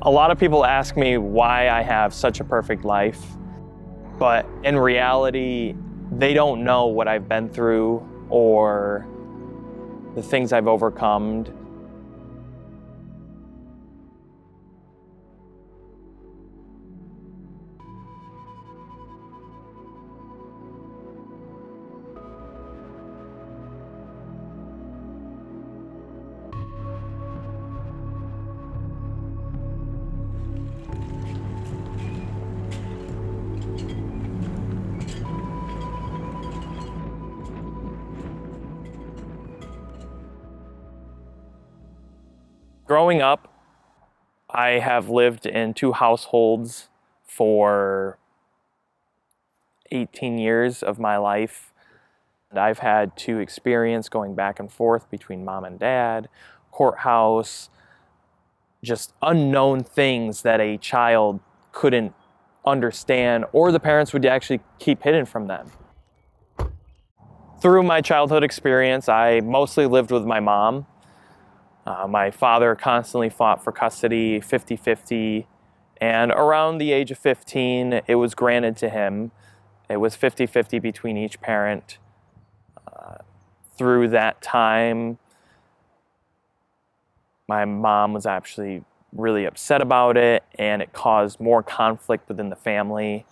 A lot of people ask me why I have such a perfect life, but in reality, they don't know what I've been through or the things I've overcome. Growing up, I have lived in two households for 18 years of my life. And I've had to experience going back and forth between mom and dad, courthouse, just unknown things that a child couldn't understand or the parents would actually keep hidden from them. Through my childhood experience, I mostly lived with my mom. My father constantly fought for custody 50-50, and around the age of 15, it was granted to him. It was 50-50 between each parent. Through that time, my mom was actually really upset about it, and it caused more conflict within the family.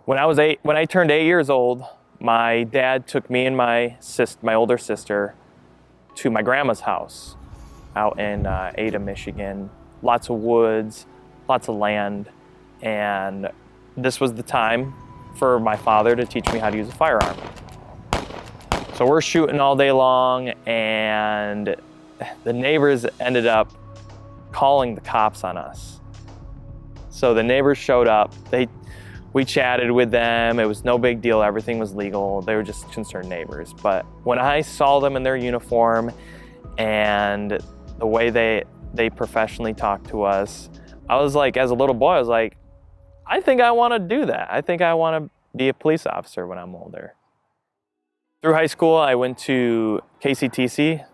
When I turned 8 years old, my dad took me and my older sister to my grandma's house out in Ada, Michigan. Lots of woods, lots of land, and this was the time for my father to teach me how to use a firearm. So we're shooting all day long, and the neighbors ended up calling the cops on us. So the neighbors showed up. We chatted with them. It was no big deal. Everything was legal. They were just concerned neighbors. But when I saw them in their uniform and the way they professionally talked to us, I was like, as a little boy, I was like, I think I want to do that. I think I want to be a police officer when I'm older. Through high school, I went to KCTC,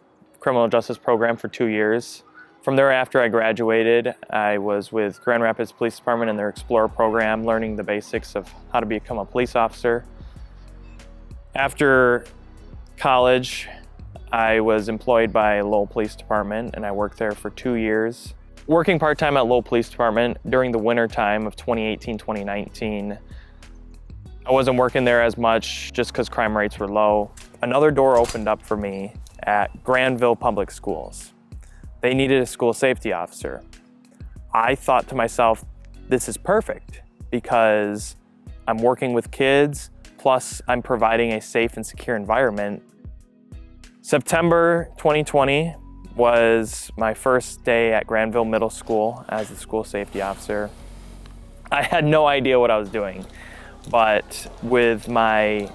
Criminal Justice Program, for 2 years. From there, after I graduated, I was with Grand Rapids Police Department in their Explorer program, learning the basics of how to become a police officer. After college, I was employed by Lowell Police Department, and I worked there for 2 years. Working part-time at Lowell Police Department during the winter time of 2018-2019, I wasn't working there as much just because crime rates were low. Another door opened up for me at Granville Public Schools. They needed a school safety officer. I thought to myself, this is perfect because I'm working with kids, plus I'm providing a safe and secure environment. September 2020 was my first day at Granville Middle School as the school safety officer. I had no idea what I was doing, but with my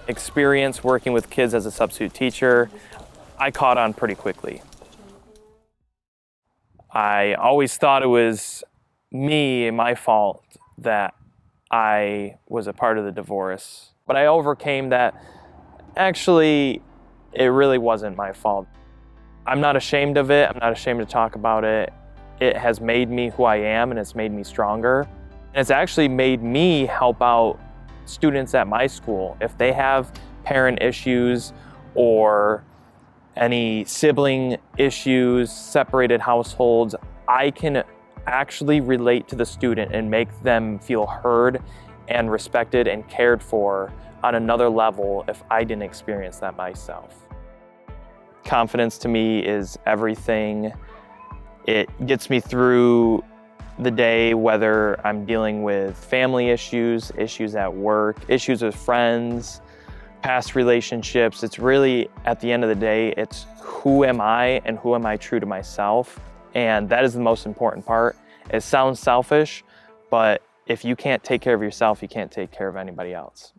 experience working with kids as a substitute teacher, I caught on pretty quickly. I always thought it was me and my fault that I was a part of the divorce, but I overcame that. Actually, it really wasn't my fault. I'm not ashamed of it. I'm not ashamed to talk about it. It has made me who I am, and it's made me stronger. And it's actually made me help out students at my school. If they have parent issues or any sibling issues, separated households, I can actually relate to the student and make them feel heard and respected and cared for on another level if I didn't experience that myself. Confidence to me is everything. It gets me through the day, whether I'm dealing with family issues, issues at work, issues with friends, past relationships. It's really, at the end of the day, it's who am I and who am I true to myself? And that is the most important part. It sounds selfish, but if you can't take care of yourself, you can't take care of anybody else.